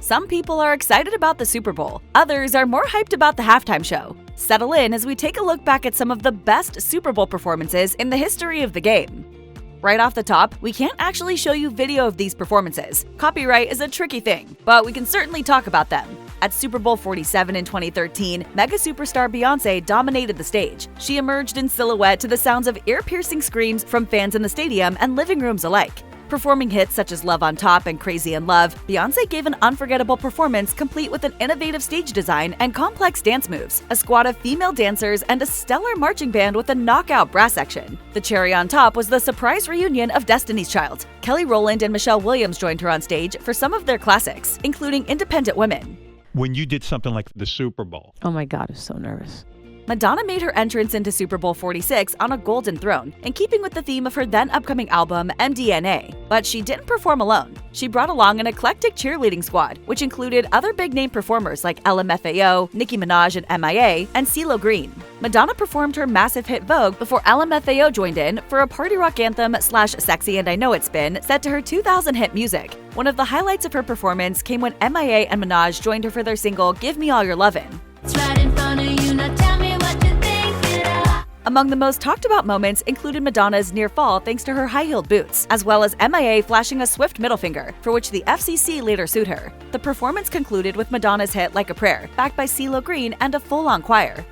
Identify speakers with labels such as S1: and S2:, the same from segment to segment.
S1: Some people are excited about the Super Bowl, others are more hyped about the halftime show. Settle in as we take a look back at some of the best Super Bowl performances in the history of the game. Right off the top, we can't actually show you video of these performances. Copyright is a tricky thing, but we can certainly talk about them. At Super Bowl 47 in 2013, mega superstar Beyoncé dominated the stage. She emerged in silhouette to the sounds of ear-piercing screams from fans in the stadium and living rooms alike. Performing hits such as Love on Top and Crazy in Love, Beyoncé gave an unforgettable performance complete with an innovative stage design and complex dance moves, a squad of female dancers, and a stellar marching band with a knockout brass section. The cherry on top was the surprise reunion of Destiny's Child. Kelly Rowland and Michelle Williams joined her on stage for some of their classics, including Independent Women.
S2: When you did something like the Super Bowl.
S3: Oh my God, I was so nervous.
S1: Madonna made her entrance into Super Bowl 46 on a golden throne, in keeping with the theme of her then-upcoming album, MDNA. But she didn't perform alone. She brought along an eclectic cheerleading squad, which included other big-name performers like LMFAO, Nicki Minaj and MIA, and CeeLo Green. Madonna performed her massive hit Vogue before LMFAO joined in for a party rock anthem / Sexy and I Know It's Been set to her 2000 hit music. One of the highlights of her performance came when MIA and Minaj joined her for their single, Give Me All Your Lovin'.
S4: It's right in front of you, now tell me what you think.
S1: Among the most talked about moments included Madonna's near fall thanks to her high-heeled boots, as well as MIA flashing a swift middle finger, for which the FCC later sued her. The performance concluded with Madonna's hit Like a Prayer, backed by CeeLo Green and a full-on choir.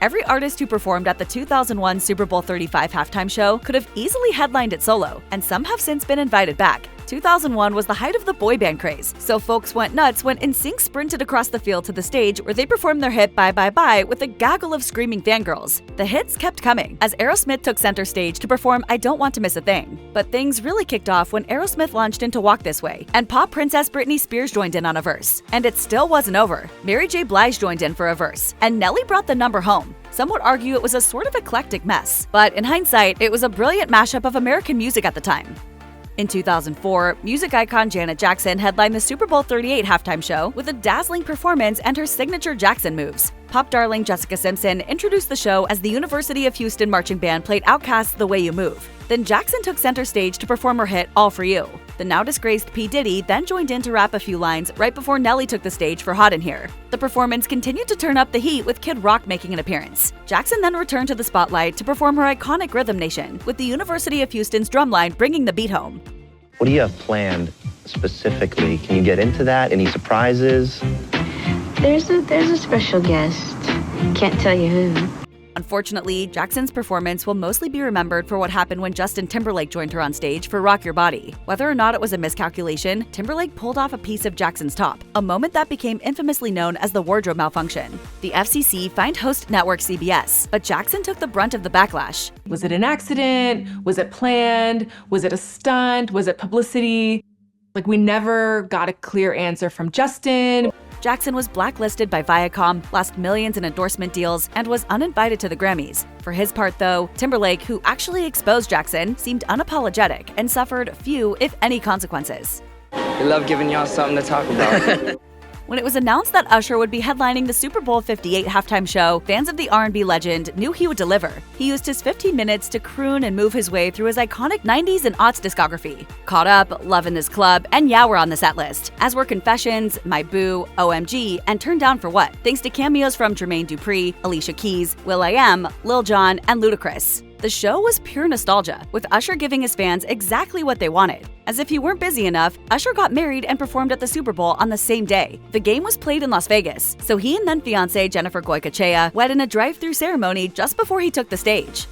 S1: Every artist who performed at the 2001 Super Bowl 35 halftime show could have easily headlined it solo, and some have since been invited back. 2001 was the height of the boy band craze, so folks went nuts when NSYNC sprinted across the field to the stage where they performed their hit Bye Bye Bye with a gaggle of screaming fangirls. The hits kept coming, as Aerosmith took center stage to perform I Don't Want to Miss a Thing. But things really kicked off when Aerosmith launched into Walk This Way, and pop princess Britney Spears joined in on a verse. And it still wasn't over. Mary J. Blige joined in for a verse, and Nelly brought the number home. Some would argue it was a sort of eclectic mess, but in hindsight, it was a brilliant mashup of American music at the time. In 2004, music icon Janet Jackson headlined the Super Bowl 38 halftime show with a dazzling performance and her signature Jackson moves. Pop darling Jessica Simpson introduced the show as the University of Houston marching band played Outkast's The Way You Move. Then Jackson took center stage to perform her hit All For You. The now-disgraced P. Diddy then joined in to rap a few lines right before Nelly took the stage for Hot in Here. The performance continued to turn up the heat with Kid Rock making an appearance. Jackson then returned to the spotlight to perform her iconic Rhythm Nation, with the University of Houston's drumline bringing the beat home.
S5: What do you have planned specifically? Can you get into that? Any surprises?
S6: There's a special guest. Can't tell you who.
S1: Unfortunately, Jackson's performance will mostly be remembered for what happened when Justin Timberlake joined her on stage for Rock Your Body. Whether or not it was a miscalculation, Timberlake pulled off a piece of Jackson's top, a moment that became infamously known as the wardrobe malfunction. The FCC fined host network CBS, but Jackson took the brunt of the backlash.
S3: Was it an accident? Was it planned? Was it a stunt? Was it publicity? We never got a clear answer from Justin.
S1: Jackson was blacklisted by Viacom, lost millions in endorsement deals, and was uninvited to the Grammys. For his part, though, Timberlake, who actually exposed Jackson, seemed unapologetic and suffered few, if any, consequences.
S7: We love giving y'all something to talk about.
S1: When it was announced that Usher would be headlining the Super Bowl 58 halftime show, fans of the R&B legend knew he would deliver. He used his 15 minutes to croon and move his way through his iconic 90s and aughts discography. Caught Up, Love in This Club, and Yeah were on the set list, as were Confessions, My Boo, OMG, and Turned Down for What, thanks to cameos from Jermaine Dupri, Alicia Keys, will.i.am, Lil Jon, and Ludacris. The show was pure nostalgia, with Usher giving his fans exactly what they wanted. As if he weren't busy enough, Usher got married and performed at the Super Bowl on the same day. The game was played in Las Vegas, so he and then-fiancée Jennifer Goycochea wed in a drive-thru ceremony just before he took the stage.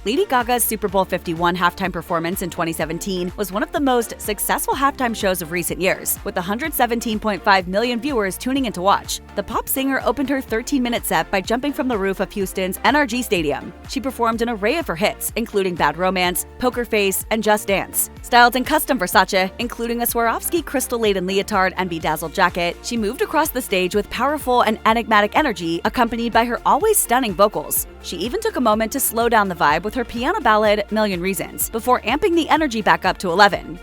S1: Lady Gaga's Super Bowl 51 halftime performance in 2017 was one of the most successful halftime shows of recent years, with 117.5 million viewers tuning in to watch. The pop singer opened her 13-minute set by jumping from the roof of Houston's NRG Stadium. She performed an array of her hits, including Bad Romance, Poker Face, and Just Dance. Styled in custom Versace, including a Swarovski crystal-laden leotard and bedazzled jacket, she moved across the stage with powerful and enigmatic energy, accompanied by her always stunning vocals. She even took a moment to slow down the vibe with her piano ballad, Million Reasons, before amping the energy back up to 11.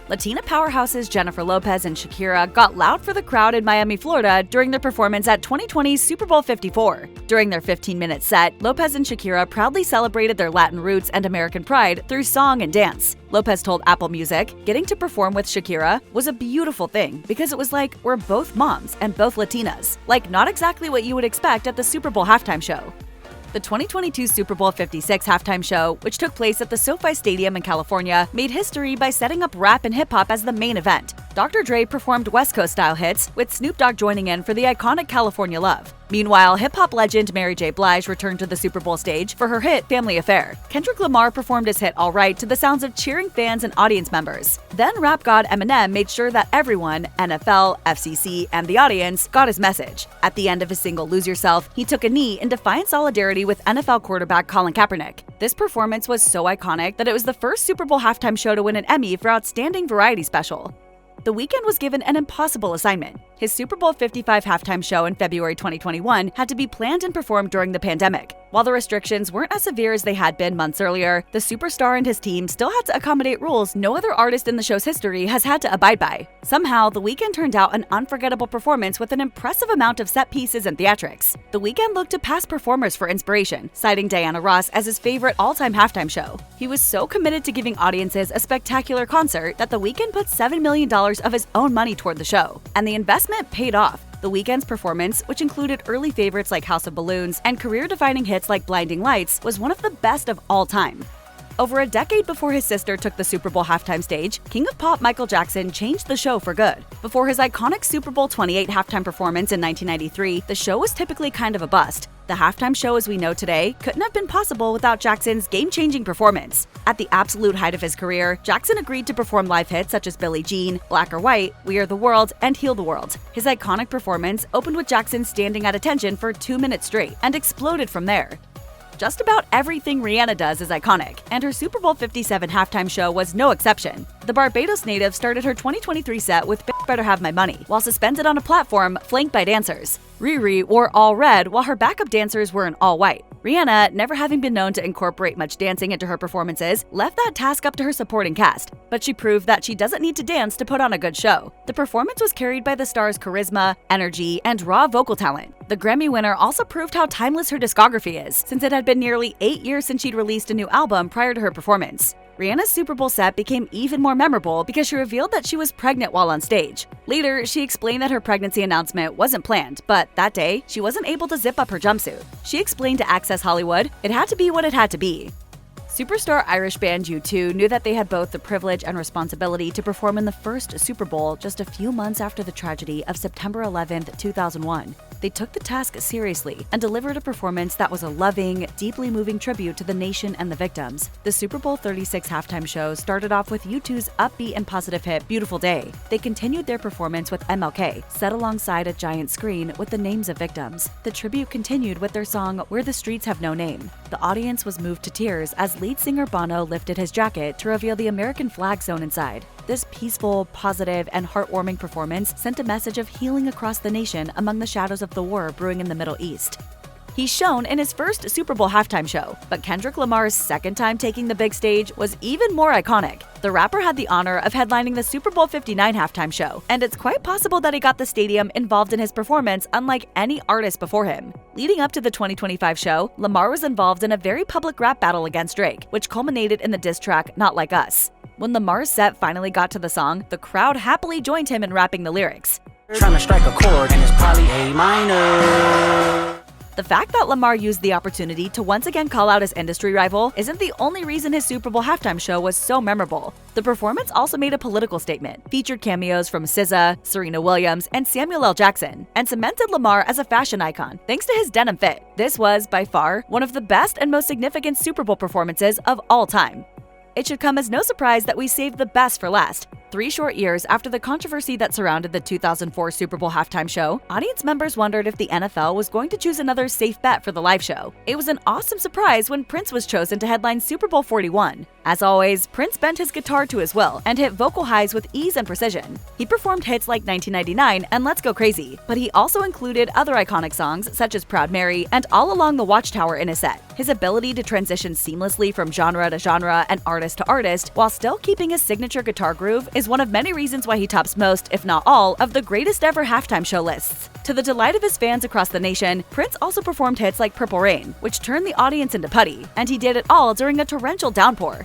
S1: Latina powerhouses Jennifer Lopez and Shakira got loud for the crowd in Miami, Florida during their performance at 2020's Super Bowl 54. During their 15-minute set, Lopez and Shakira proudly celebrated their Latin roots and American pride through song and dance. Lopez told Apple Music, "Getting to perform with Shakira was a beautiful thing because it was like we're both moms and both Latinas. Like, not exactly what you would expect at the Super Bowl halftime show." The 2022 Super Bowl 56 halftime show, which took place at the SoFi Stadium in California, made history by setting up rap and hip-hop as the main event. Dr. Dre performed West Coast-style hits, with Snoop Dogg joining in for the iconic California Love. Meanwhile, hip-hop legend Mary J. Blige returned to the Super Bowl stage for her hit Family Affair. Kendrick Lamar performed his hit All Right to the sounds of cheering fans and audience members. Then rap god Eminem made sure that everyone, NFL, FCC, and the audience, got his message. At the end of his single Lose Yourself, he took a knee in defiant solidarity with NFL quarterback Colin Kaepernick. This performance was so iconic that it was the first Super Bowl halftime show to win an Emmy for Outstanding Variety Special. The Weeknd was given an impossible assignment. His Super Bowl 55 halftime show in February 2021 had to be planned and performed during the pandemic. While the restrictions weren't as severe as they had been months earlier, the superstar and his team still had to accommodate rules no other artist in the show's history has had to abide by. Somehow, The Weeknd turned out an unforgettable performance with an impressive amount of set pieces and theatrics. The Weeknd looked to past performers for inspiration, citing Diana Ross as his favorite all-time halftime show. He was so committed to giving audiences a spectacular concert that The Weeknd put $7 million of his own money toward the show, and the investment paid off. The Weeknd's performance, which included early favorites like House of Balloons and career-defining hits like Blinding Lights, was one of the best of all time. Over a decade before his sister took the Super Bowl halftime stage, King of Pop Michael Jackson changed the show for good. Before his iconic Super Bowl 28 halftime performance in 1993, the show was typically kind of a bust. The halftime show as we know today couldn't have been possible without Jackson's game-changing performance. At the absolute height of his career, Jackson agreed to perform live hits such as Billie Jean, Black or White, We Are the World, and Heal the World. His iconic performance opened with Jackson standing at attention for 2 minutes straight and exploded from there. Just about everything Rihanna does is iconic, and her Super Bowl 57 halftime show was no exception. The Barbados native started her 2023 set with Bitch Better Have My Money, while suspended on a platform flanked by dancers. Riri wore all red while her backup dancers were in all white. Rihanna, never having been known to incorporate much dancing into her performances, left that task up to her supporting cast, but she proved that she doesn't need to dance to put on a good show. The performance was carried by the star's charisma, energy, and raw vocal talent. The Grammy winner also proved how timeless her discography is, since it had been nearly 8 years since she'd released a new album prior to her performance. Rihanna's Super Bowl set became even more memorable because she revealed that she was pregnant while on stage. Later, she explained that her pregnancy announcement wasn't planned, but that day, she wasn't able to zip up her jumpsuit. She explained to Access Hollywood, "It had to be what it had to be." Superstar Irish band U2 knew that they had both the privilege and responsibility to perform in the first Super Bowl just a few months after the tragedy of September 11, 2001. They took the task seriously and delivered a performance that was a loving, deeply moving tribute to the nation and the victims. The Super Bowl 36 halftime show started off with U2's upbeat and positive hit Beautiful Day. They continued their performance with MLK, set alongside a giant screen with the names of victims. The tribute continued with their song Where the Streets Have No Name. The audience was moved to tears as lead singer Bono lifted his jacket to reveal the American flag sewn inside. This peaceful, positive, and heartwarming performance sent a message of healing across the nation among the shadows of the war brewing in the Middle East. He's shown in his first Super Bowl halftime show, but Kendrick Lamar's second time taking the big stage was even more iconic. The rapper had the honor of headlining the Super Bowl 59 halftime show, and it's quite possible that he got the stadium involved in his performance unlike any artist before him. Leading up to the 2025 show, Lamar was involved in a very public rap battle against Drake, which culminated in the diss track Not Like Us. When Lamar's set finally got to the song, the crowd happily joined him in rapping the lyrics.
S8: Trying to strike a chord and it's probably A minor.
S1: The fact that Lamar used the opportunity to once again call out his industry rival isn't the only reason his Super Bowl halftime show was so memorable. The performance also made a political statement, featured cameos from SZA, Serena Williams, and Samuel L. Jackson, and cemented Lamar as a fashion icon thanks to his denim fit. This was, by far, one of the best and most significant Super Bowl performances of all time. It should come as no surprise that we saved the best for last. 3 short years after the controversy that surrounded the 2004 Super Bowl halftime show, audience members wondered if the NFL was going to choose another safe bet for the live show. It was an awesome surprise when Prince was chosen to headline Super Bowl 41. As always, Prince bent his guitar to his will and hit vocal highs with ease and precision. He performed hits like 1999 and Let's Go Crazy, but he also included other iconic songs such as Proud Mary and All Along the Watchtower in his set. His ability to transition seamlessly from genre to genre and artist to artist while still keeping his signature guitar groove is one of many reasons why he tops most, if not all, of the greatest ever halftime show lists. To the delight of his fans across the nation, Prince also performed hits like Purple Rain, which turned the audience into putty, and he did it all during a torrential downpour.